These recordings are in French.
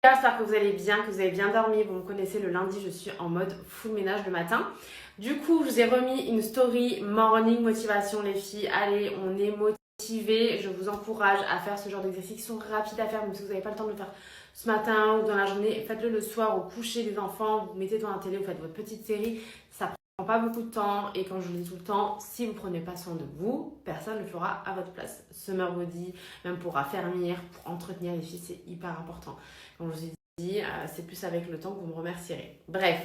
J'espère que vous allez bien, que vous avez bien dormi. Vous me connaissez, le lundi, je suis en mode full ménage le matin. Du coup, je vous ai remis une story morning motivation, les filles. Allez, on est motivés. Je vous encourage à faire ce genre d'exercices qui sont rapides à faire, même si vous n'avez pas le temps de le faire ce matin ou dans la journée. Faites-le le soir au coucher des enfants. Vous mettez devant la télé, vous faites votre petite série. Ça prend pas beaucoup de temps. Et comme je vous le dis tout le temps, si vous ne prenez pas soin de vous, personne ne le fera à votre place. Summer body, même pour affermir, pour entretenir les filles, c'est hyper important. Comme je vous ai dit, c'est plus avec le temps que vous me remercierez. Bref,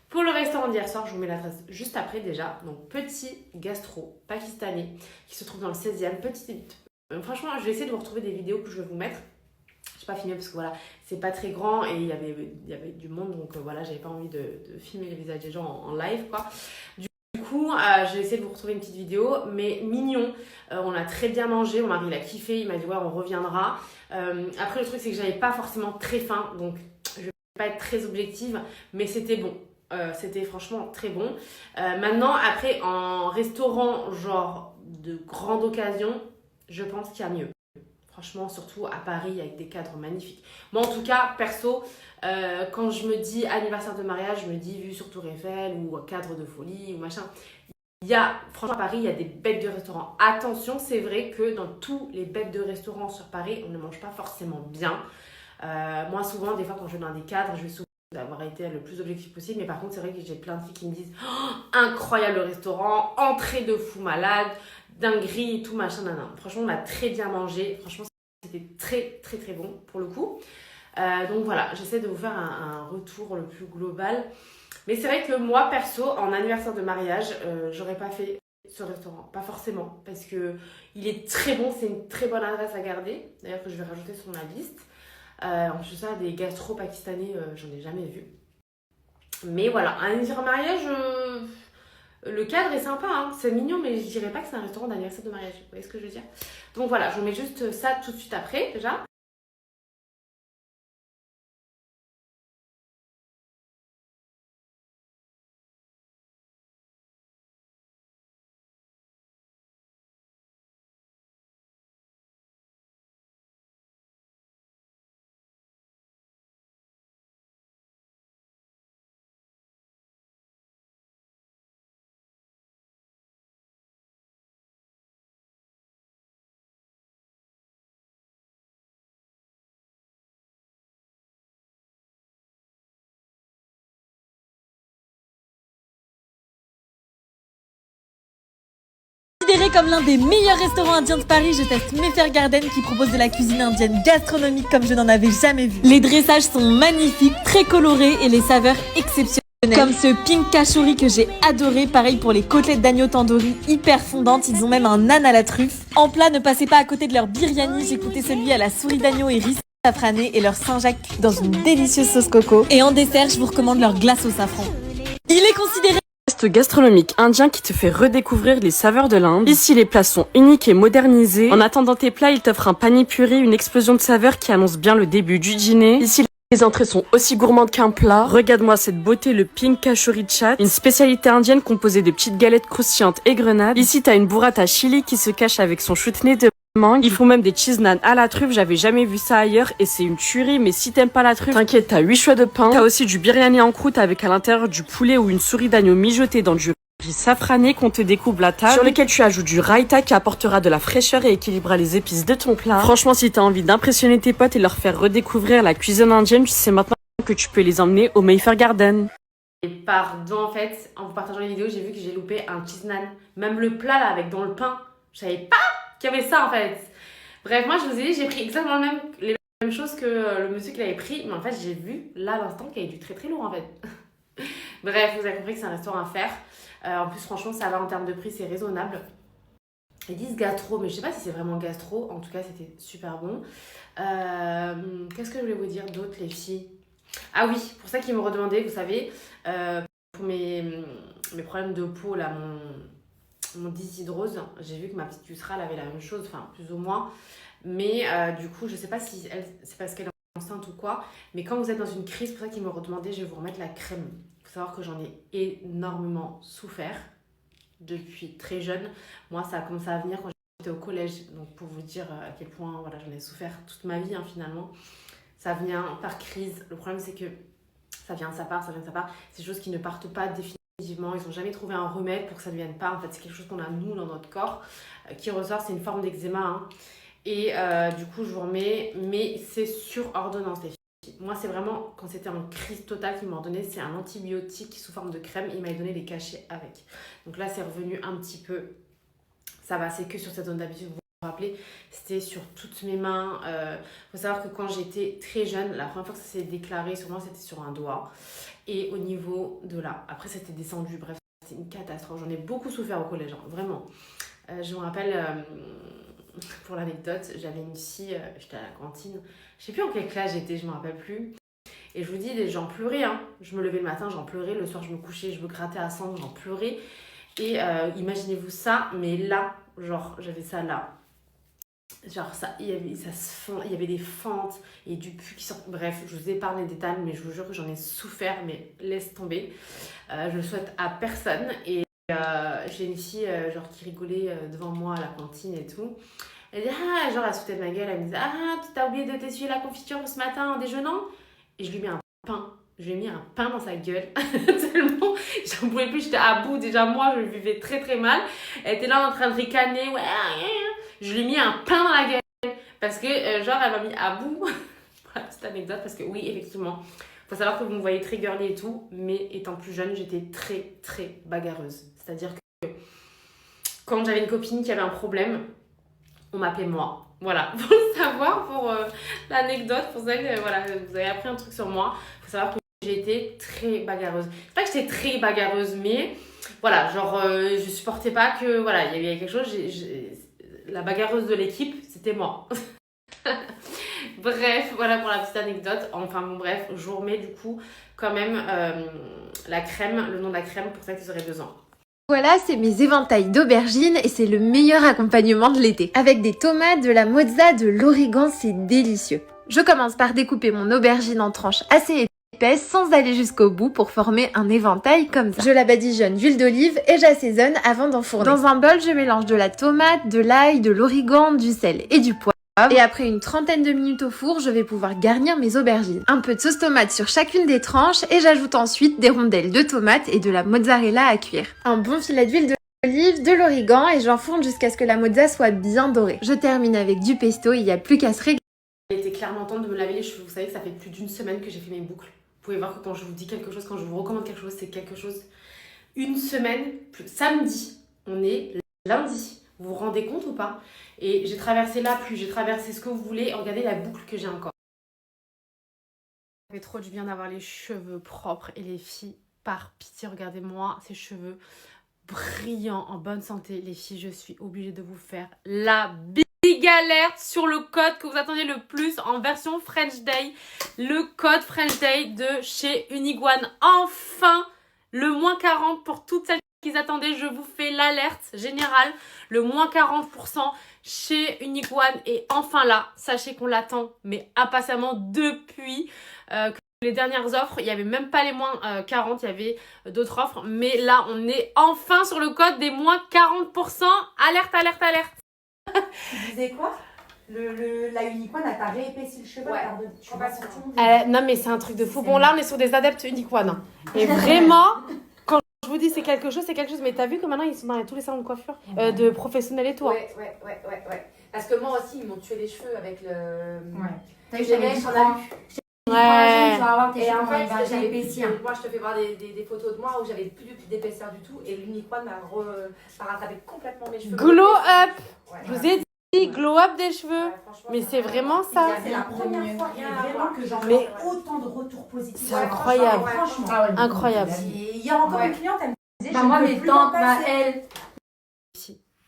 pour le restaurant d'hier soir, je vous mets l'adresse juste après déjà. Donc, petit gastro pakistanais qui se trouve dans le 16e. Franchement, je vais essayer de vous retrouver des vidéos que je vais vous mettre. Je n'ai pas filmé parce que voilà, c'est pas très grand et il y avait du monde. Donc voilà, j'avais pas envie de filmer les visages des gens en live quoi. Du coup, j'ai essayé de vous retrouver une petite vidéo, mais mignon. On a très bien mangé, mon mari il a kiffé, il m'a dit ouais on reviendra. Après le truc c'est que j'avais pas forcément très faim, donc je vais pas être très objective, mais c'était bon. C'était franchement très bon. Maintenant, après en restaurant genre de grande occasion, je pense qu'il y a mieux. Franchement, surtout à Paris avec des cadres magnifiques. Moi, en tout cas, perso, quand je me dis anniversaire de mariage, je me dis vue sur Tour Eiffel ou cadre de folie ou machin. Franchement, à Paris, il y a des bêtes de restaurants. Attention, c'est vrai que dans tous les bêtes de restaurants sur Paris, on ne mange pas forcément bien. Moi, souvent, des fois, quand je vais dans des cadres, je vais souvent d'avoir été le plus objectif possible. Mais par contre, c'est vrai que j'ai plein de filles qui me disent oh, incroyable le restaurant, entrée de fou malade, dinguerie et tout, machin, nan. Franchement, on a très bien mangé. Franchement, c'était très, très, très bon pour le coup. Donc voilà, j'essaie de vous faire un retour le plus global. Mais c'est vrai que moi, perso, en anniversaire de mariage, j'aurais pas fait ce restaurant. Pas forcément, parce que il est très bon, c'est une très bonne adresse à garder. D'ailleurs, que je vais rajouter sur ma liste. En plus de ça, des gastro pakistanais, j'en ai jamais vu. Mais voilà, un anniversaire de mariage, le cadre est sympa, hein. C'est mignon, mais je dirais pas que c'est un restaurant d'anniversaire de mariage. Vous voyez ce que je veux dire? Donc voilà, je vous mets juste ça tout de suite après, déjà. Considéré comme l'un des meilleurs restaurants indiens de Paris, je teste Mayfair Garden qui propose de la cuisine indienne gastronomique comme je n'en avais jamais vu. Les dressages sont magnifiques, très colorés et les saveurs exceptionnelles. Comme ce pink kachori que j'ai adoré, pareil pour les côtelettes d'agneau tandoori hyper fondantes, ils ont même un naan à la truffe. En plat, ne passez pas à côté de leur biryani, j'ai goûté celui à la souris d'agneau et riz safrané et leur Saint-Jacques dans une délicieuse sauce coco. Et en dessert, je vous recommande leur glace au safran. Il est considéré gastronomique indien qui te fait redécouvrir les saveurs de l'Inde. Ici, les plats sont uniques et modernisés. En attendant tes plats, il t'offre un pani puri, une explosion de saveurs qui annonce bien le début du dîner. Ici, les entrées sont aussi gourmandes qu'un plat. Regarde-moi cette beauté, le pink kachori chat, une spécialité indienne composée de petites galettes croustillantes et grenades. Ici, t'as une burrata chili qui se cache avec son chutney de mangue. Ils font même des cheese naan à la truffe, j'avais jamais vu ça ailleurs et c'est une tuerie, mais si t'aimes pas la truffe, t'inquiète, t'as 8 choix de pain. T'as aussi du biryani en croûte avec à l'intérieur du poulet ou une souris d'agneau mijotée dans du riz safrané qu'on te découpe la table, sur lequel tu ajoutes du raita qui apportera de la fraîcheur et équilibrera les épices de ton plat. Franchement, si t'as envie d'impressionner tes potes et leur faire redécouvrir la cuisine indienne, tu sais maintenant que tu peux les emmener au Mayfair Garden. Et pardon, en fait, en vous partageant les vidéos, j'ai vu que j'ai loupé un cheese naan. Même le plat là, avec dans le pain, je savais pas qu'il y avait ça en fait. Bref, moi je vous ai dit, j'ai pris exactement les mêmes choses que le monsieur qui l'avait pris, mais en fait j'ai vu là à l'instant qu'il y avait du très très lourd en fait. Bref, vous avez compris que c'est un restaurant à faire. En plus, franchement, ça va en termes de prix, c'est raisonnable. Ils disent gastro, mais je sais pas si c'est vraiment gastro. En tout cas, c'était super bon. Qu'est-ce que je voulais vous dire d'autre, les filles? Ah oui, pour ça qu'ils me redemandaient, vous savez, pour mes problèmes de peau, là, mon dyshydrose, j'ai vu que ma petite Yusra, elle avait la même chose, enfin, plus ou moins. Mais du coup, je sais pas si c'est parce qu'elle est enceinte ou quoi, mais quand vous êtes dans une crise, c'est pour ça qu'ils me redemandaient, je vais vous remettre la crème. Il faut savoir que j'en ai énormément souffert depuis très jeune. Moi, ça a commencé à venir quand j'étais au collège, donc pour vous dire à quel point voilà, j'en ai souffert toute ma vie, hein, finalement. ça vient par crise. Le problème c'est que ça vient, ça part, ça vient, ça part. C'est des choses qui ne partent pas définitivement. Ils n'ont jamais trouvé un remède pour que ça ne vienne pas. En fait, c'est quelque chose qu'on a nous dans notre corps qui ressort. C'est une forme d'eczéma. Hein. Et du coup, je vous remets, mais c'est sur ordonnance les filles. Moi, c'est vraiment, quand c'était en crise totale qu'ils m'ont ordonné, c'est un antibiotique sous forme de crème. Il m'a donné les cachets avec. Donc là, c'est revenu un petit peu. Ça va, c'est que sur cette zone d'habitude. Vous vous rappelez, c'était sur toutes mes mains. Faut savoir que quand j'étais très jeune, la première fois que ça s'est déclaré sur moi, c'était sur un doigt. Et au niveau de là. Après, c'était descendu. Bref, c'était une catastrophe. J'en ai beaucoup souffert au collège, hein, vraiment. Je me rappelle, pour l'anecdote, j'avais une fille, j'étais à la cantine. Je sais plus en quelle classe j'étais, je me rappelle plus. Et je vous dis, j'en pleurais. Hein. Je me levais le matin, j'en pleurais. Le soir, je me couchais, je me grattais à sang, j'en pleurais. Et imaginez-vous ça, mais là, genre, j'avais ça là. Genre, ça, il y avait des fentes et du pu qui sort. Bref, je vous épargne les détails, mais je vous jure que j'en ai souffert, mais laisse tomber. Je le souhaite à personne. Et j'ai une fille genre, qui rigolait devant moi à la cantine et tout. Elle dit, ah, genre, elle se foutait de ma gueule. Elle me disait, ah, tu t'as oublié de t'essuyer la confiture ce matin en déjeunant? Et je lui mets un pain. Je lui ai mis un pain dans sa gueule. Tellement, j'en pouvais plus, j'étais à bout. Déjà, moi, je le vivais très très mal. Elle était là en train de ricaner. Ouais, je lui ai mis un pain dans la gueule. Parce que, genre, elle m'a mis à bout. Voilà, petite anecdote. Parce que, oui, effectivement, faut savoir que vous me voyez très girly et tout. Mais étant plus jeune, j'étais très très bagarreuse. C'est-à-dire que quand j'avais une copine qui avait un problème, on m'appelait moi. Voilà, pour le savoir, pour l'anecdote, pour celle, voilà, vous avez appris un truc sur moi. Il faut savoir que j'ai été très bagarreuse. C'est pas que j'étais très bagarreuse, mais voilà, genre, je supportais pas que, voilà, il y avait quelque chose, la bagarreuse de l'équipe, c'était moi. Bref, voilà pour la petite anecdote. Enfin bon, bref, je vous remets du coup quand même la crème, le nom de la crème pour celle qui aurait 2 ans. Voilà, c'est mes éventails d'aubergines et c'est le meilleur accompagnement de l'été. Avec des tomates, de la mozza, de l'origan, c'est délicieux. Je commence par découper mon aubergine en tranches assez épaisses sans aller jusqu'au bout pour former un éventail comme ça. Je la badigeonne d'huile d'olive et j'assaisonne avant d'enfourner. Dans un bol, je mélange de la tomate, de l'ail, de l'origan, du sel et du poivre. Et après une trentaine de minutes au four, je vais pouvoir garnir mes aubergines. Un peu de sauce tomate sur chacune des tranches et j'ajoute ensuite des rondelles de tomates et de la mozzarella à cuire. Un bon filet d'huile d'olive, de l'origan et j'enfourne jusqu'à ce que la mozza soit bien dorée. Je termine avec du pesto, il n'y a plus qu'à se régaler. Il était clairement temps de me laver les cheveux. Vous savez que ça fait plus d'1 semaine que j'ai fait mes boucles. Vous pouvez voir que quand je vous dis quelque chose, quand je vous recommande quelque chose, c'est quelque chose. 1 semaine, samedi, on est lundi. Vous vous rendez compte ou pas? Et j'ai traversé la pluie, j'ai traversé ce que vous voulez. Regardez la boucle que j'ai encore. Ça fait trop du bien d'avoir les cheveux propres. Et les filles, par pitié, regardez-moi ces cheveux brillants, en bonne santé. Les filles, je suis obligée de vous faire la big alerte sur le code que vous attendez le plus en version French Day. Le code French Day de chez Uniguane. Enfin, le moins 40 pour toutes celles qu'ils attendaient, je vous fais l'alerte générale, le moins 40% chez Uniguane est enfin là. Sachez qu'on l'attend, mais impatiemment depuis les dernières offres. Il n'y avait même pas les moins 40, il y avait d'autres offres. Mais là, on est enfin sur le code des moins 40%. Alerte, alerte, alerte. Tu disais quoi? La Unicorn, elle t'a réépaissi le cheveu. Ouais. Tu vois sur tout le monde. Non mais c'est un truc de fou. Bon là, on est sur des adeptes Uniguane. Et vraiment... Je vous dis c'est quelque chose, mais t'as vu que maintenant ils sont dans tous les salons de coiffure de professionnels et tout. Hein. Ouais. Parce que moi aussi, ils m'ont tué les cheveux avec le. Ouais. T'as J'ai vu, mis j'avais sur du la. cran. Ouais. Tu vas avoir tes Et cheveux en quand il fait, va j'avais épaissir. moi je te fais voir des photos de moi où j'avais plus d'épaisseur du tout et l'Unicorn m'a rattrapé complètement mes cheveux. Glow up. Ouais. Je vous ai dit glow up des cheveux. Ouais, franchement, Mais ça c'est va. vraiment ça. C'est la première fois vraiment que j'en Mais- vois autant de retours positifs. C'est incroyable. Franchement. Ah ouais, Incroyable. Et il y a encore Ouais. une cliente, elle me disait Bah, je moi, ne mes peux plus tantes, m'en bah, passer. elles.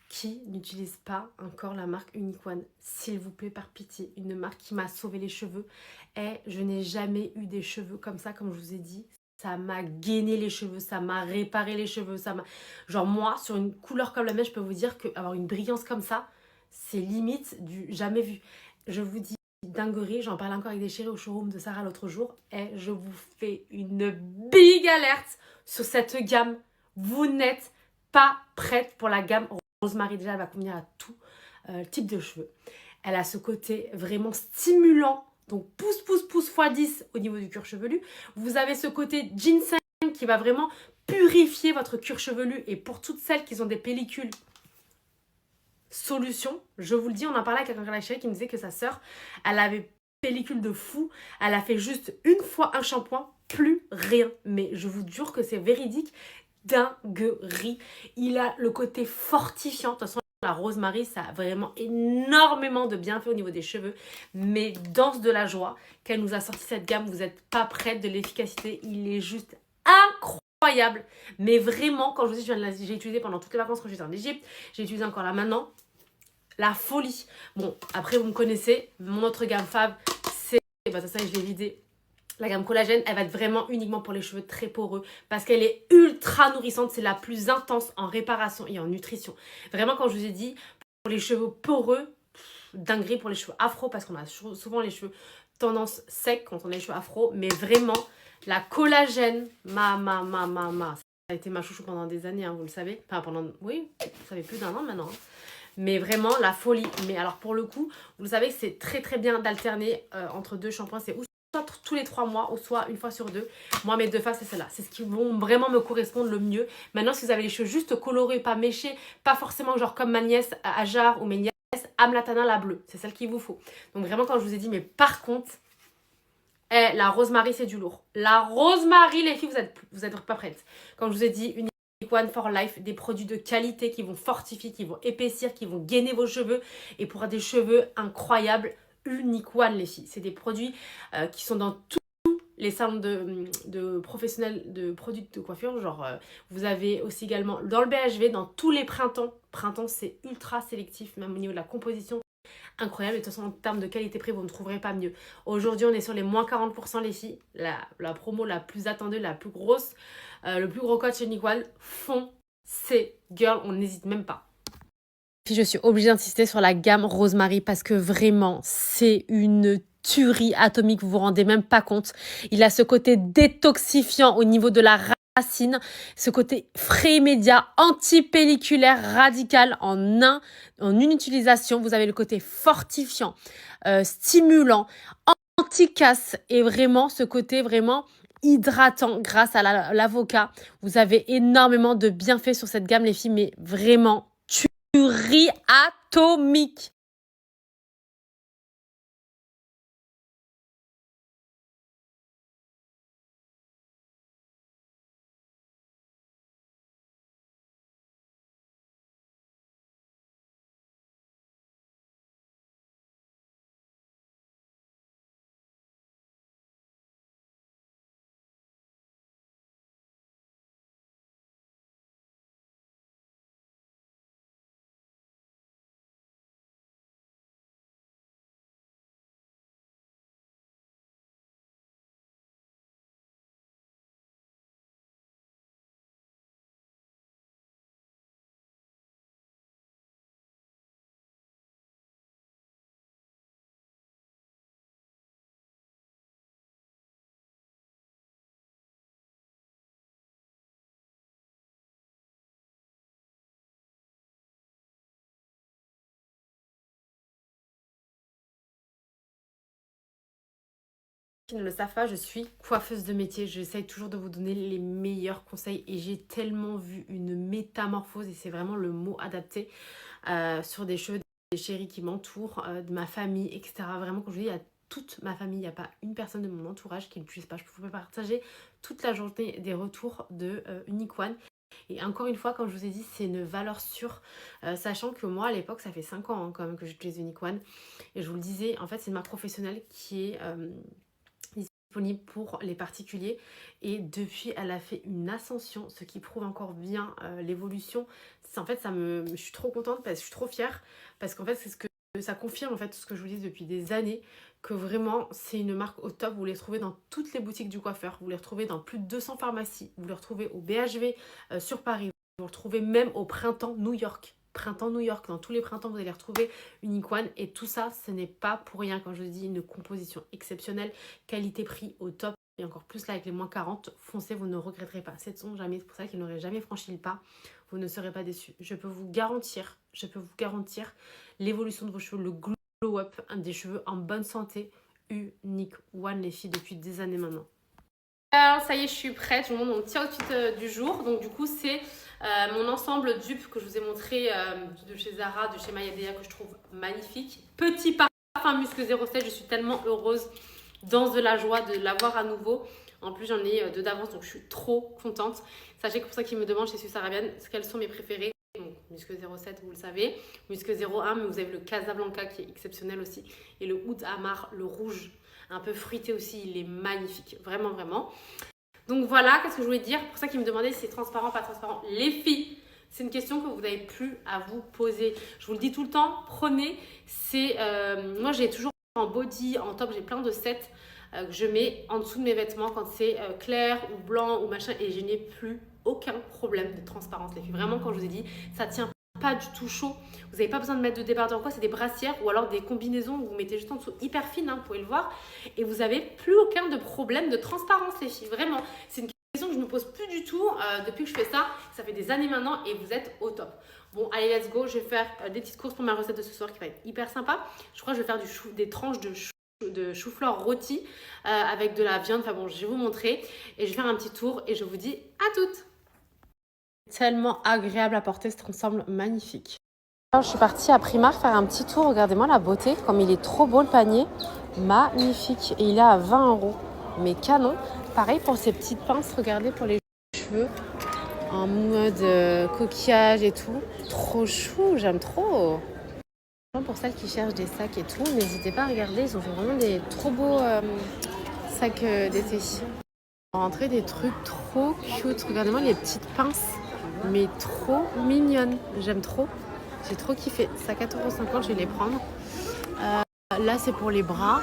Qui n'utilise pas encore la marque Unicorn? S'il vous plaît, par pitié, une marque qui m'a sauvé les cheveux. Et je n'ai jamais eu des cheveux comme ça, comme je vous ai dit. Ça m'a gainé les cheveux, ça m'a réparé les cheveux, ça m'a... Genre moi, sur une couleur comme la mienne, je peux vous dire qu'avoir une brillance comme ça, c'est limite du jamais vu. Je vous dis dinguerie, j'en parlais encore avec des chéris au showroom de Sarah l'autre jour. Et je vous fais une big alerte sur cette gamme. Vous n'êtes pas prête pour la gamme Rosemary. Déjà, elle va convenir à tout type de cheveux. Elle a ce côté vraiment stimulant Donc pouce x10 au niveau du cuir chevelu. Vous avez ce côté ginseng qui va vraiment purifier votre cuir chevelu. Et pour toutes celles qui ont des pellicules, solution, je vous le dis, on en parlait avec quelqu'un qui me disait que sa sœur, elle avait pellicule de fou, elle a fait juste une fois un shampoing, plus rien. Mais je vous jure que c'est véridique, dinguerie. Il a le côté fortifiant. De toute façon, la rosemary, ça a vraiment énormément de bienfaits au niveau des cheveux. Mais danse de la joie qu'elle nous a sorti cette gamme, vous n'êtes pas prête de l'efficacité. Il est juste incroyable. Mais vraiment, quand je vous dis, j'ai utilisé pendant toutes les vacances quand j'étais en Égypte, j'ai utilisé encore là maintenant. La folie. Bon, après, vous me connaissez. Mon autre gamme Fave, c'est... Bah, ça, je l'ai vidé. La gamme collagène, elle va être vraiment uniquement pour les cheveux très poreux. Parce qu'elle est ultra nourrissante. C'est la plus intense en réparation et en nutrition. Vraiment, quand je vous ai dit, pour les cheveux poreux, dinguerie pour les cheveux afro. Parce qu'on a souvent les cheveux tendance sec quand on a les cheveux afro. Mais vraiment, la collagène, ça a été ma chouchou pendant des années, hein, vous le savez. Enfin, oui, ça fait plus d'1 an maintenant. Hein. Mais vraiment, la folie. Mais alors, pour le coup, vous savez que c'est très très bien d'alterner entre 2 shampoings. C'est soit tous les 3 mois ou soit une fois sur 2. Moi, mes 2 faces, c'est celle-là. C'est ce qui vont vraiment me correspondre le mieux. Maintenant, si vous avez les cheveux juste colorés, pas méchés, pas forcément genre comme ma nièce Ajar ou mes nièces, Amlatana, la bleue. C'est celle qu'il vous faut. Donc vraiment, quand je vous ai dit, mais par contre, la rosemary, c'est du lourd. La rosemary, les filles, vous êtes pas prêtes. Comme je vous ai dit, une One for Life, des produits de qualité qui vont fortifier, qui vont épaissir, qui vont gainer vos cheveux et pour des cheveux incroyables, Unique One les filles. C'est des produits qui sont dans tous les salons de professionnels de produits de coiffure. Genre, vous avez aussi également dans le BHV, dans tous les printemps. Printemps, c'est ultra sélectif, même au niveau de la composition. Incroyable, et de toute façon en termes de qualité-prix vous ne trouverez pas mieux. Aujourd'hui on est sur les moins 40% les filles, la promo la plus attendue, la plus grosse, le plus gros code chez Unique One, foncez girl, on n'hésite même pas. Puis je suis obligée d'insister sur la gamme Rosemary parce que vraiment c'est une tuerie atomique, vous vous rendez même pas compte. Il a ce côté détoxifiant au niveau de la racine, ce côté frais immédiat, anti-pelliculaire, radical en une utilisation. Vous avez le côté fortifiant, stimulant, anti-casse et vraiment ce côté vraiment hydratant grâce à l'avocat. Vous avez énormément de bienfaits sur cette gamme les filles, mais vraiment tuerie atomique. Qui ne le savent pas, je suis coiffeuse de métier. J'essaye toujours de vous donner les meilleurs conseils et j'ai tellement vu une métamorphose, et c'est vraiment le mot adapté, sur des cheveux, des chéris qui m'entourent, de ma famille, etc. Vraiment, quand je dis, il y a toute ma famille, il n'y a pas une personne de mon entourage qui ne puisse pas. Je peux partager toute la journée des retours de Unique One. Et encore une fois, comme je vous ai dit, c'est une valeur sûre, sachant que moi à l'époque, ça fait 5 ans hein, quand même que j'utilise Unique One. Et je vous le disais, en fait, c'est une marque professionnelle qui est disponible pour les particuliers et depuis elle a fait une ascension, ce qui prouve encore bien l'évolution. En fait je suis trop contente parce que je suis trop fière parce qu'en fait c'est ce que ça confirme en fait tout ce que je vous dis depuis des années, que vraiment c'est une marque au top. Vous les retrouvez dans toutes les boutiques du coiffeur, vous les retrouvez dans plus de 200 pharmacies, vous les retrouvez au BHV sur Paris, vous les retrouvez même au printemps New York. Printemps New York, dans tous les printemps vous allez retrouver Unique One, et tout ça ce n'est pas pour rien quand je dis une composition exceptionnelle, qualité-prix au top, et encore plus là avec les moins 40, foncez, vous ne regretterez pas. C'est pour ça qu'il n'aurait jamais franchi le pas, vous ne serez pas déçus. Je peux vous garantir l'évolution de vos cheveux, le glow up, des cheveux en bonne santé, unique one les filles depuis des années maintenant. Alors ça y est, je suis prête, je vous montre mon petit outfit du jour. Donc du coup c'est mon ensemble dupe que je vous ai montré de chez Zara, de chez Mayadea, que je trouve magnifique. Petit parfum Musc 07, je suis tellement heureuse, danse de la joie de l'avoir à nouveau. En plus j'en ai deux d'avance, donc je suis trop contente. Sachez que pour ceux qui me demandent chez Suisse Arabienne, quels sont mes préférés. Donc, Musc 07, vous le savez, Musc 01, mais vous avez le Casablanca qui est exceptionnel aussi. Et le Oud Amar, le rouge, un peu fruité aussi, il est magnifique, vraiment, vraiment. Donc voilà, qu'est-ce que je voulais dire? Pour ça qu'ils me demandaient si c'est transparent, pas transparent. Les filles, c'est une question que vous n'avez plus à vous poser. Je vous le dis tout le temps, prenez, moi j'ai toujours en body, en top, j'ai plein de sets que je mets en dessous de mes vêtements quand c'est clair ou blanc ou machin, et je n'ai plus aucun problème de transparence les filles. Vraiment, quand je vous ai dit, ça tient pas du tout chaud. Vous n'avez pas besoin de mettre de débardeur quoi, c'est des brassières ou alors des combinaisons que vous mettez juste en dessous, hyper fines, hein, vous pouvez le voir. Et vous n'avez plus aucun de problème de transparence les filles. Vraiment, c'est une question que je ne me pose plus du tout depuis que je fais ça. Ça fait des années maintenant et vous êtes au top. Bon, allez, let's go. Je vais faire des petites courses pour ma recette de ce soir qui va être hyper sympa. Je crois que je vais faire des tranches de chou-fleur rôti avec de la viande. Enfin bon, je vais vous montrer et je vais faire un petit tour et je vous dis à toutes. Tellement agréable à porter cet ensemble magnifique. Alors, je suis partie à Primark faire un petit tour. Regardez-moi la beauté, comme il est trop beau le panier. Magnifique. Et il est à 20 €. Mais canon. Pareil pour ces petites pinces, regardez pour les cheveux. En mode coquillage et tout. Trop chou, j'aime trop. Pour celles qui cherchent des sacs et tout, n'hésitez pas à regarder. Ils ont fait vraiment des trop beaux sacs d'été. Rentrer des trucs trop cute. Regardez-moi les petites pinces. Mais trop mignonne, j'aime trop, j'ai trop kiffé. C'est à 4,50 €, je vais les prendre. Là c'est pour les bras,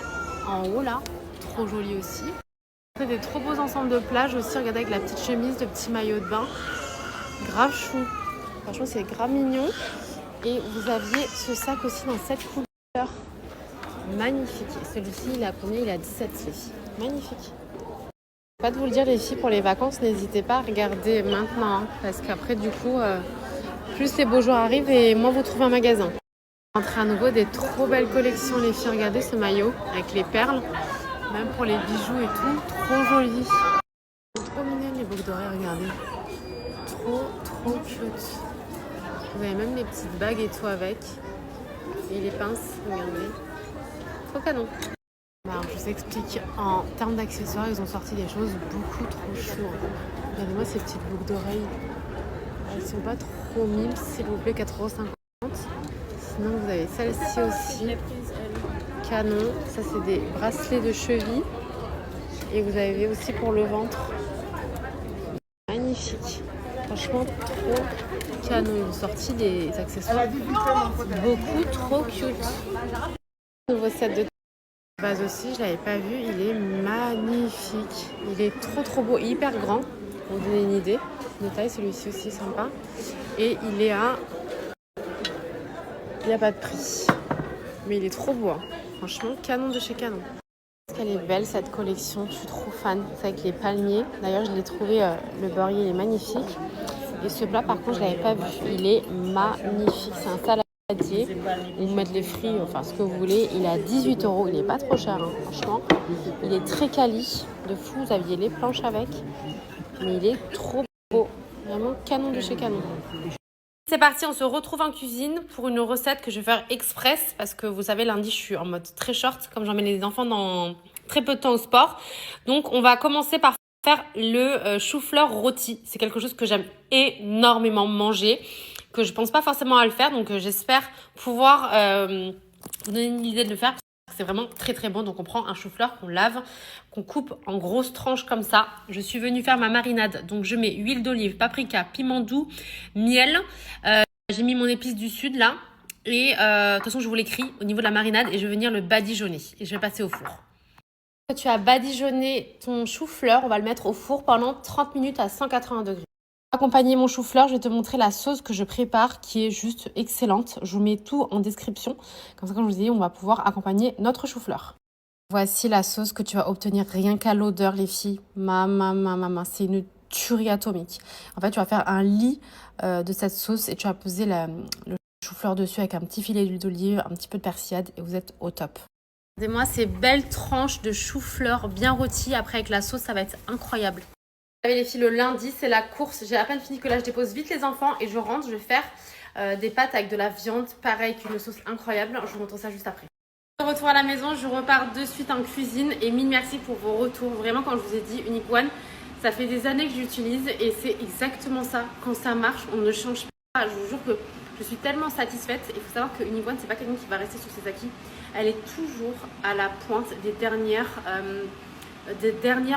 en haut là, trop joli aussi. C'est des trop beaux ensembles de plage aussi, regardez avec la petite chemise, le petit maillot de bain, grave chou. Franchement c'est grave mignon. Et vous aviez ce sac aussi dans cette couleur, magnifique. Et celui-ci il a combien? Il a 17 les filles, magnifique. Pas de vous le dire les filles, pour les vacances, n'hésitez pas à regarder maintenant, hein, parce qu'après du coup, plus les beaux jours arrivent et moins vous trouvez un magasin. Entrer à nouveau des trop belles collections les filles, regardez ce maillot avec les perles, même pour les bijoux et tout, trop joli. Trop mignonnes les boucles d'oreilles, regardez. Trop cute. Vous avez même les petites bagues et tout avec. Et les pinces, regardez. Trop canon. Alors, je vous explique, en termes d'accessoires, ils ont sorti des choses beaucoup trop chou. Regardez-moi ces petites boucles d'oreilles. Elles sont pas trop mimes, s'il vous plaît, 4,50 €. Sinon, vous avez celle-ci aussi. Canon. Ça, c'est des bracelets de cheville. Et vous avez aussi pour le ventre. Magnifique. Franchement, trop canon. Ils ont sorti des accessoires beaucoup trop cute. Nouveau set de base aussi, je l'avais pas vu, il est magnifique. Il est trop beau, hyper grand. Pour vous donner une idée de taille, celui-ci aussi est sympa. Et il est à... Il n'y a pas de prix. Mais il est trop beau. Hein. Franchement, canon de chez canon. Elle est belle cette collection, je suis trop fan. C'est avec les palmiers. D'ailleurs, je l'ai trouvé, le beurrier il est magnifique. Et ce plat, par contre, je l'avais pas vu. Il est magnifique. C'est un saladier. Vous mettez les fruits, enfin ce que vous voulez. Il est à 18 €. Il est pas trop cher, hein, franchement. Il est très quali. De fou, vous aviez les planches avec. Mais il est trop beau. Vraiment canon de chez canon. C'est parti, on se retrouve en cuisine pour une recette que je vais faire express. Parce que vous savez, lundi, je suis en mode très short. Comme j'emmène les enfants dans très peu de temps au sport. Donc, on va commencer par faire le chou-fleur rôti. C'est quelque chose que j'aime énormément manger, que je pense pas forcément à le faire. Donc, j'espère pouvoir vous donner une idée de le faire. C'est vraiment très bon. Donc, on prend un chou-fleur qu'on lave, qu'on coupe en grosses tranches comme ça. Je suis venue faire ma marinade. Donc, je mets huile d'olive, paprika, piment doux, miel. J'ai mis mon épice du sud là. Et de toute façon, je vous l'écris au niveau de la marinade. Et je vais venir le badigeonner. Et je vais passer au four. Tu as badigeonné ton chou-fleur, on va le mettre au four pendant 30 minutes à 180 degrés. Pour accompagner mon chou-fleur, je vais te montrer la sauce que je prépare qui est juste excellente. Je vous mets tout en description. Comme ça, comme je vous dis, on va pouvoir accompagner notre chou-fleur. Voici la sauce que tu vas obtenir rien qu'à l'odeur, les filles. C'est une tuerie atomique. En fait, tu vas faire un lit de cette sauce et tu vas poser le chou-fleur dessus avec un petit filet d'huile d'olive, un petit peu de persillade et vous êtes au top. Regardez-moi ces belles tranches de chou-fleur bien rôties. Après avec la sauce, ça va être incroyable. Allez les filles, le lundi, c'est la course. J'ai à peine fini que là, je dépose vite les enfants et je rentre. Je vais faire des pâtes avec de la viande. Pareil, avec une sauce incroyable. Je vous montre ça juste après. De retour à la maison, je repars de suite en cuisine. Et mille merci pour vos retours. Vraiment, quand je vous ai dit Unique One, ça fait des années que j'utilise. Et c'est exactement ça. Quand ça marche, on ne change pas. Je vous jure que je suis tellement satisfaite. Il faut savoir que Unique One, c'est pas quelqu'un qui va rester sur ses acquis. Elle est toujours à la pointe des dernières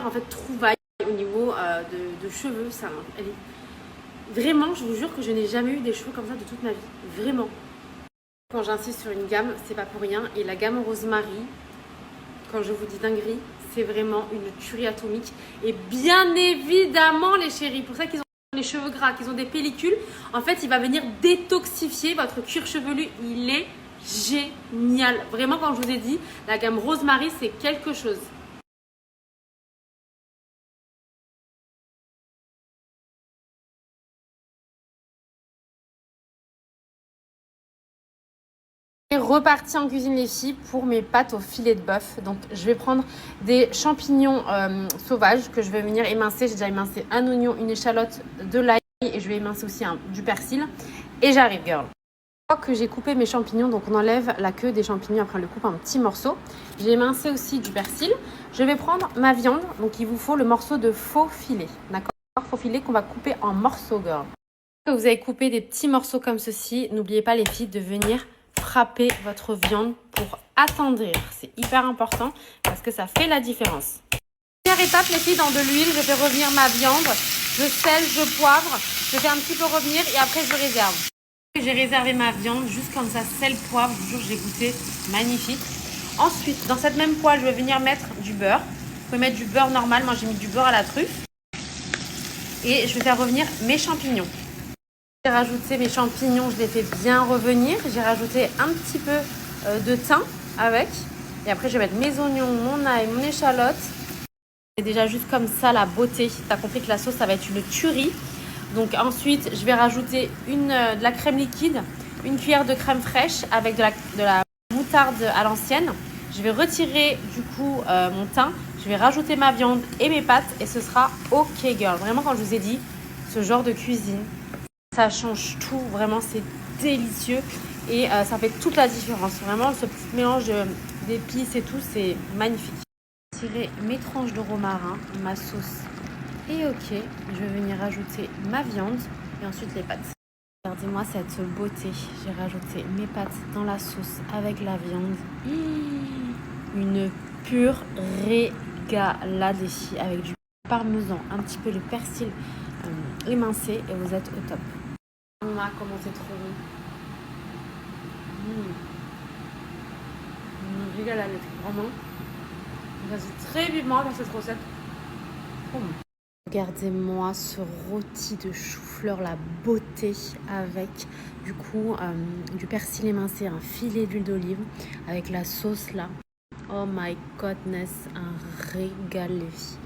en fait, trouvailles au niveau de cheveux. Ça, elle est... Vraiment, je vous jure que je n'ai jamais eu des cheveux comme ça de toute ma vie. Vraiment. Quand j'insiste sur une gamme, c'est pas pour rien. Et la gamme Rosemary, quand je vous dis dinguerie, c'est vraiment une tuerie atomique. Et bien évidemment, les chéris, pour ça qu'ils ont les cheveux gras, qu'ils ont des pellicules, en fait, il va venir détoxifier votre cuir chevelu. Il est génial. Vraiment, quand je vous ai dit, la gamme Rosemary, c'est quelque chose. Reparti en cuisine les filles pour mes pâtes au filet de bœuf. Donc je vais prendre des champignons sauvages que je vais venir émincer. J'ai déjà émincé un oignon, une échalote, de l'ail et je vais émincer aussi du persil. Et j'arrive girl. Une fois que j'ai coupé mes champignons, donc on enlève la queue des champignons, après on le coupe en petits morceaux. J'ai émincé aussi du persil. Je vais prendre ma viande, donc il vous faut le morceau de faux filet. D'accord? Faux filet qu'on va couper en morceaux girl. Quand vous avez coupé des petits morceaux comme ceci, n'oubliez pas les filles de venir frapper votre viande pour attendrir. C'est hyper important parce que ça fait la différence. Première étape les filles, dans de l'huile, je fais revenir ma viande. Je sèle, je poivre, je fais un petit peu revenir et après je réserve. J'ai réservé ma viande juste comme ça, sel, poivre, je vous jure j'ai goûté magnifique. Ensuite, dans cette même poêle, je vais venir mettre du beurre. Vous pouvez mettre du beurre normal, moi j'ai mis du beurre à la truffe. Et je vais faire revenir mes champignons. J'ai rajouté mes champignons, je les fais bien revenir. J'ai rajouté un petit peu de thym avec. Et après, je vais mettre mes oignons, mon ail, mon échalote. C'est déjà juste comme ça la beauté. Tu as compris que la sauce, ça va être une tuerie. Donc ensuite, je vais rajouter de la crème liquide, une cuillère de crème fraîche avec de la moutarde à l'ancienne. Je vais retirer du coup mon thym. Je vais rajouter ma viande et mes pâtes et ce sera OK girl. Vraiment, quand je vous ai dit, ce genre de cuisine, ça change tout, vraiment c'est délicieux et ça fait toute la différence. Vraiment ce petit mélange d'épices et tout, c'est magnifique. Je vais tirer mes tranches de romarin, ma sauce est OK. Je vais venir rajouter ma viande et ensuite les pâtes. Regardez-moi cette beauté. J'ai rajouté mes pâtes dans la sauce avec la viande. Une pure régalade ici avec du parmesan, un petit peu de persil émincé et vous êtes au top. Comment c'est trop bon. Régale à l'être, vraiment. Vas-y très vivement dans cette recette. Trop bon. Regardez-moi ce rôti de chou-fleur, la beauté avec du coup du persil émincé, un filet d'huile d'olive avec la sauce là. Oh my goodness, un régal les filles.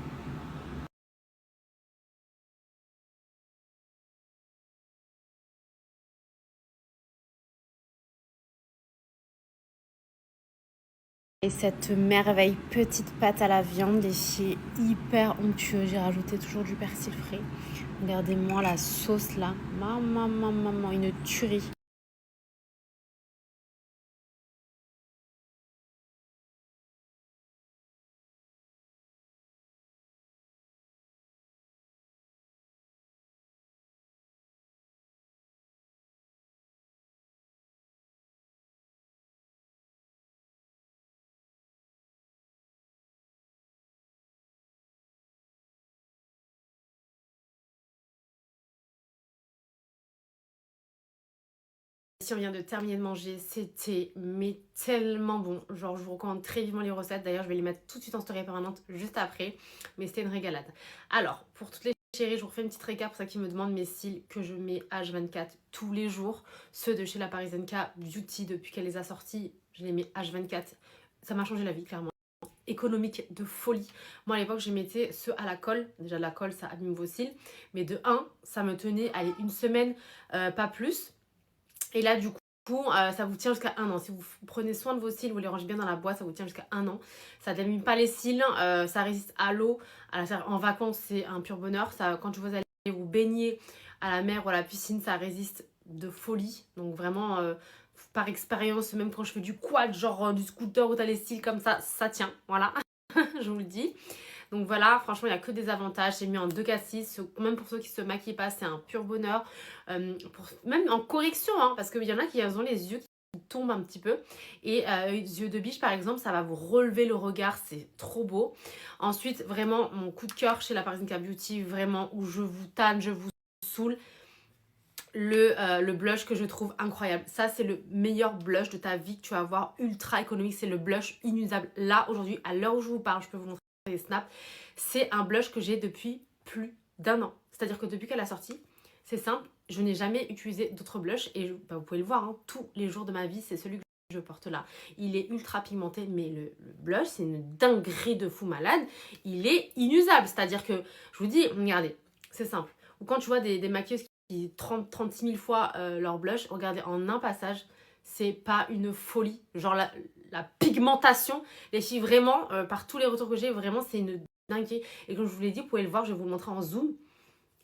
Et cette merveille, petite pâte à la viande, ici hyper onctueux. J'ai rajouté toujours du persil frais. Regardez-moi la sauce là. Maman, une tuerie. Si on vient de terminer de manger, c'était mais tellement bon. Genre je vous recommande très vivement les recettes. D'ailleurs je vais les mettre tout de suite en story permanente juste après. Mais c'était une régalade. Alors pour toutes les chéries, je vous refais une petite récap pour ceux qui me demandent mes cils que je mets H24 tous les jours. Ceux de chez la Parisienne K Beauty, depuis qu'elle les a sortis, je les mets H24. Ça m'a changé la vie clairement. Économique de folie. Moi à l'époque je mettais ceux à la colle. Déjà la colle ça abîme vos cils. Mais de 1, ça me tenait allez, une semaine, pas plus. Et là du coup coup, ça vous tient jusqu'à 1 an. Si vous prenez soin de vos cils, vous les rangez bien dans la boîte, ça vous tient jusqu'à 1 an. Ça n'abîme pas les cils, ça résiste à l'eau. En vacances, c'est un pur bonheur. Ça, quand vous allez vous baigner à la mer ou à la piscine, ça résiste de folie. Donc vraiment, par expérience, même quand je fais du quad, genre du scooter où t'as les cils comme ça tient. Voilà, je vous le dis. Donc voilà, franchement, il n'y a que des avantages. J'ai mis en 2K6. Même pour ceux qui se maquillent pas, c'est un pur bonheur. Même en correction, hein, parce qu'il y en a qui ont les yeux qui tombent un petit peu. Et les yeux de biche, par exemple, ça va vous relever le regard. C'est trop beau. Ensuite, vraiment, mon coup de cœur chez la Parisienne Beauty, vraiment, où je vous tanne, je vous saoule. Le blush que je trouve incroyable. Ça, c'est le meilleur blush de ta vie que tu vas avoir, ultra économique. C'est le blush inusable. Là, aujourd'hui, à l'heure où je vous parle, je peux vous montrer les snaps. C'est un blush que j'ai depuis plus d'1 an. C'est-à-dire que depuis qu'elle a sorti, c'est simple, je n'ai jamais utilisé d'autres blushs. Et vous pouvez le voir, hein, tous les jours de ma vie, c'est celui que je porte là. Il est ultra pigmenté, mais le blush, c'est une dinguerie de fou malade. Il est inusable. C'est-à-dire que, je vous dis, regardez, c'est simple. Ou quand tu vois des maquilleuses qui 36 000 fois leur blush, regardez, en un passage, c'est pas une folie. Genre la pigmentation, les filles, vraiment, par tous les retours que j'ai, vraiment, c'est une dinguerie. Et comme je vous l'ai dit, vous pouvez le voir, je vais vous le montrer en zoom.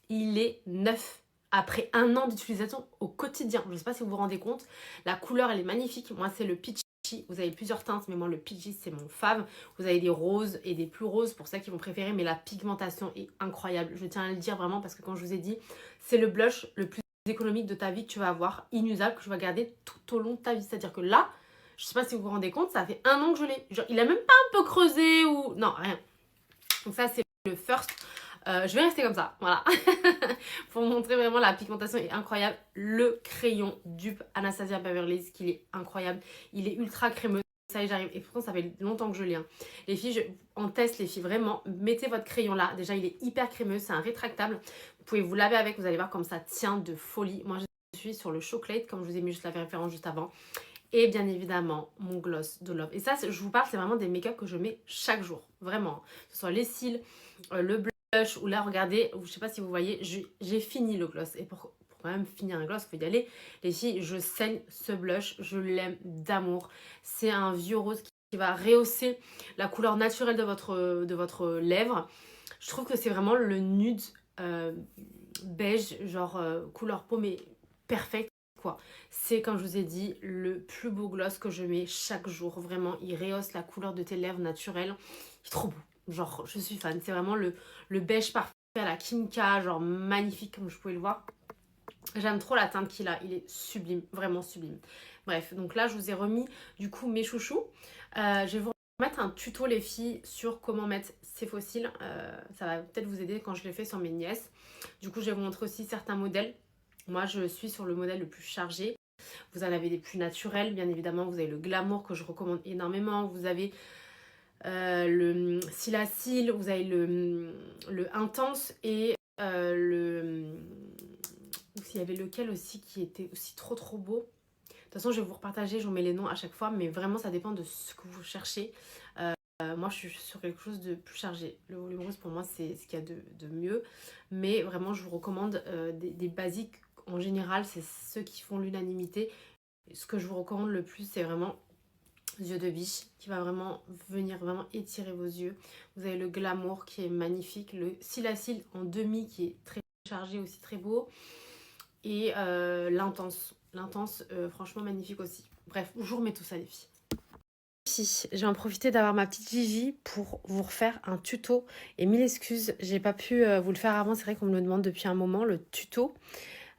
Il est neuf. Après 1 an d'utilisation au quotidien. Je ne sais pas si vous vous rendez compte. La couleur, elle est magnifique. Moi, c'est le peachy. Vous avez plusieurs teintes, mais moi, le peachy, c'est mon fave. Vous avez des roses et des plus roses pour ceux qui vont préférer. Mais la pigmentation est incroyable. Je tiens à le dire vraiment parce que quand je vous ai dit, c'est le blush le plus économique de ta vie que tu vas avoir, inusable, que tu vas garder tout au long de ta vie. C'est-à-dire que là, je ne sais pas si vous vous rendez compte, ça fait 1 an que je l'ai. Genre, il a même pas un peu creusé ou... Non, rien. Donc ça, c'est le first. Je vais rester comme ça, voilà. Pour vous montrer vraiment la pigmentation est incroyable. Le crayon dupe Anastasia Beverly Hills, qu'il est incroyable. Il est ultra crémeux. Ça y est, j'arrive. Et pourtant, ça fait longtemps que je l'ai. Hein. Les filles, en test, les filles, vraiment, mettez votre crayon là. Déjà, il est hyper crémeux. C'est un rétractable. Vous pouvez vous laver avec. Vous allez voir comme ça tient de folie. Moi, je suis sur le Chocolate, comme je vous ai mis juste la référence juste avant. Et bien évidemment, mon gloss de Love. Et ça, je vous parle, c'est vraiment des make-up que je mets chaque jour. Vraiment. Que ce soit les cils, le blush, ou là, regardez, je sais pas si vous voyez, j'ai fini le gloss. Et pour quand même finir un gloss, il faut y aller. Les filles, je saigne ce blush. Je l'aime d'amour. C'est un vieux rose qui va rehausser la couleur naturelle de votre lèvre. Je trouve que c'est vraiment le nude beige, genre couleur peau, mais perfect. C'est, comme je vous ai dit, le plus beau gloss que je mets chaque jour. Vraiment, il rehausse la couleur de tes lèvres naturelles. Il est trop beau. Genre, je suis fan. C'est vraiment le beige parfait à la Kimka. Genre, magnifique, comme je pouvais le voir. J'aime trop la teinte qu'il a. Il est sublime. Vraiment sublime. Bref, donc là, je vous ai remis, du coup, mes chouchous. Je vais vous mettre un tuto, les filles, sur comment mettre ses faux cils. Ça va peut-être vous aider quand je l'ai fait sur mes nièces. Du coup, je vais vous montrer aussi certains modèles. Moi, je suis sur le modèle le plus chargé. Vous en avez des plus naturels, bien évidemment. Vous avez le Glamour que je recommande énormément. Vous avez le Cils à Cils. Vous avez le Intense et il y avait lequel aussi qui était aussi trop beau. De toute façon, je vais vous repartager, je vous mets les noms à chaque fois. Mais vraiment, ça dépend de ce que vous cherchez. Moi, je suis sur quelque chose de plus chargé. Le volume rose, pour moi, c'est ce qu'il y a de mieux. Mais vraiment, je vous recommande des basiques. En général, c'est ceux qui font l'unanimité. Ce que je vous recommande le plus, c'est vraiment yeux de biche, qui va vraiment venir vraiment étirer vos yeux. Vous avez le Glamour qui est magnifique. Le Cils à Cils en demi qui est très chargé, aussi très beau. Et l'Intense. L'Intense, franchement magnifique aussi. Bref, je vous remets tout ça, les filles. Je vais en profiter d'avoir ma petite Gigi pour vous refaire un tuto. Et mille excuses, j'ai pas pu vous le faire avant. C'est vrai qu'on me le demande depuis un moment, le tuto.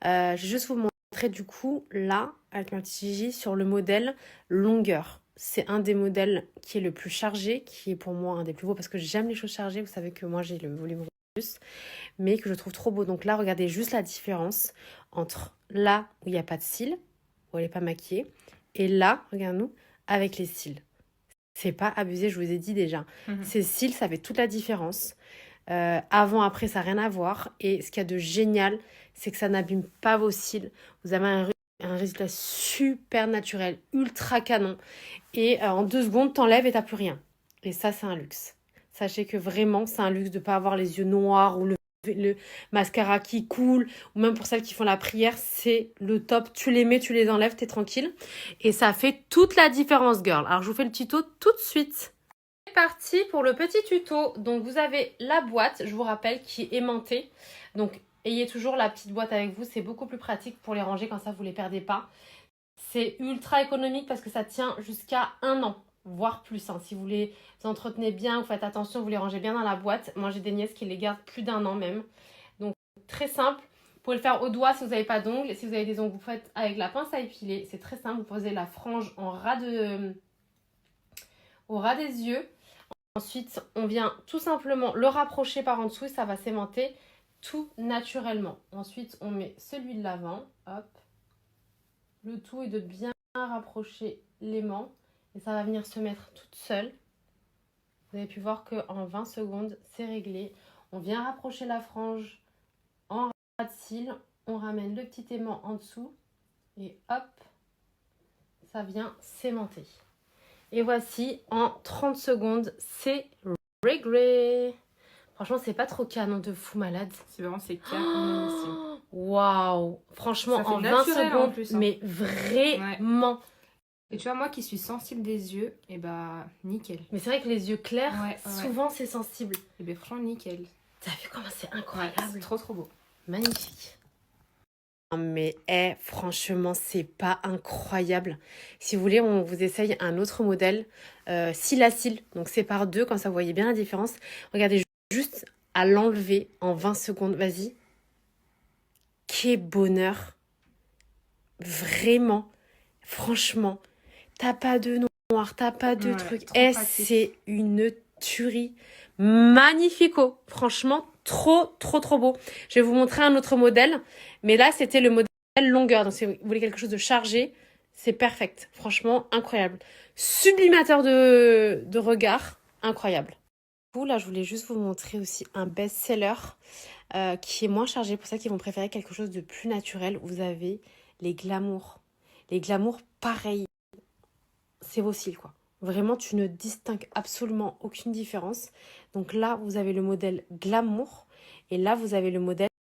Je vais juste vous montrer du coup là avec ma petite Gigi sur le modèle longueur. C'est un des modèles qui est le plus chargé, qui est pour moi un des plus beaux parce que j'aime les choses chargées. Vous savez que moi j'ai le volume plus, mais que je trouve trop beau. Donc là, regardez juste la différence entre là où il n'y a pas de cils, où elle n'est pas maquillée, et là, regarde-nous, avec les cils. C'est pas abusé, je vous ai dit déjà. Ces cils, ça fait toute la différence. Avant, après, ça n'a rien à voir. Et ce qu'il y a de génial, c'est que ça n'abîme pas vos cils. Vous avez un résultat super naturel, ultra canon. Et en 2 secondes, t'enlèves et t'as plus rien. Et ça, c'est un luxe. Sachez que vraiment, c'est un luxe de ne pas avoir les yeux noirs ou le le mascara qui coule, ou même pour celles qui font la prière, c'est le top. Tu les mets, tu les enlèves, t'es tranquille. Et ça fait toute la différence, girl. Alors, je vous fais le tuto tout de suite. C'est parti pour le petit tuto. Donc, vous avez la boîte, je vous rappelle, qui est aimantée. Donc, ayez toujours la petite boîte avec vous. C'est beaucoup plus pratique pour les ranger, comme ça, vous ne les perdez pas. C'est ultra économique parce que ça tient jusqu'à 1 an. Voire plus, hein. Si vous les entretenez bien, vous faites attention, vous les rangez bien dans la boîte. Moi, j'ai des nièces qui les gardent plus d'1 an même. Donc, très simple. Vous pouvez le faire au doigt si vous n'avez pas d'ongles. Si vous avez des ongles, vous faites avec la pince à épiler. C'est très simple. Vous posez la frange au ras des yeux. Ensuite, on vient tout simplement le rapprocher par en dessous et ça va s'aimanter tout naturellement. Ensuite, on met celui de l'avant. Hop. Le tout est de bien rapprocher l'aimant. Et ça va venir se mettre toute seule. Vous avez pu voir qu'en 20 secondes, c'est réglé. On vient rapprocher la frange en ras de cils. On ramène le petit aimant en dessous. Et hop, ça vient s'aimanter. Et voici, en 30 secondes, c'est réglé. Franchement, c'est pas trop canon de fou malade. C'est vraiment, c'est canon. Waouh. Franchement, Ça fait en 20 naturel, en secondes, plus, hein. mais vraiment. Et tu vois, moi qui suis sensible des yeux, et bah nickel. Mais c'est vrai que les yeux clairs, Ouais. souvent, c'est sensible. Et bien franchement, nickel. T'as vu comment c'est incroyable? C'est trop trop beau. Magnifique. Mais franchement, c'est pas incroyable. Si vous voulez, on vous essaye un autre modèle, cils à cils. Donc c'est par 2, comme ça vous voyez bien la différence. Regardez juste à l'enlever en 20 secondes. Vas-y. Quel bonheur. Vraiment. Franchement. T'as pas de noir, t'as pas de truc. trop pratique. C'est une tuerie. Magnifico. Franchement, trop beau. Je vais vous montrer un autre modèle. Mais là, c'était le modèle longueur. Donc, si vous voulez quelque chose de chargé, c'est perfect. Franchement, incroyable. Sublimateur de regard. Incroyable. Là, je voulais juste vous montrer aussi un best-seller qui est moins chargé. Pour ça qu'ils vont préférer quelque chose de plus naturel. Vous avez les glamours. Les glamours, pareil. C'est vos cils, quoi. Vraiment, tu ne distingues absolument aucune différence. Donc là, vous avez le modèle glamour. Et là, vous avez le modèle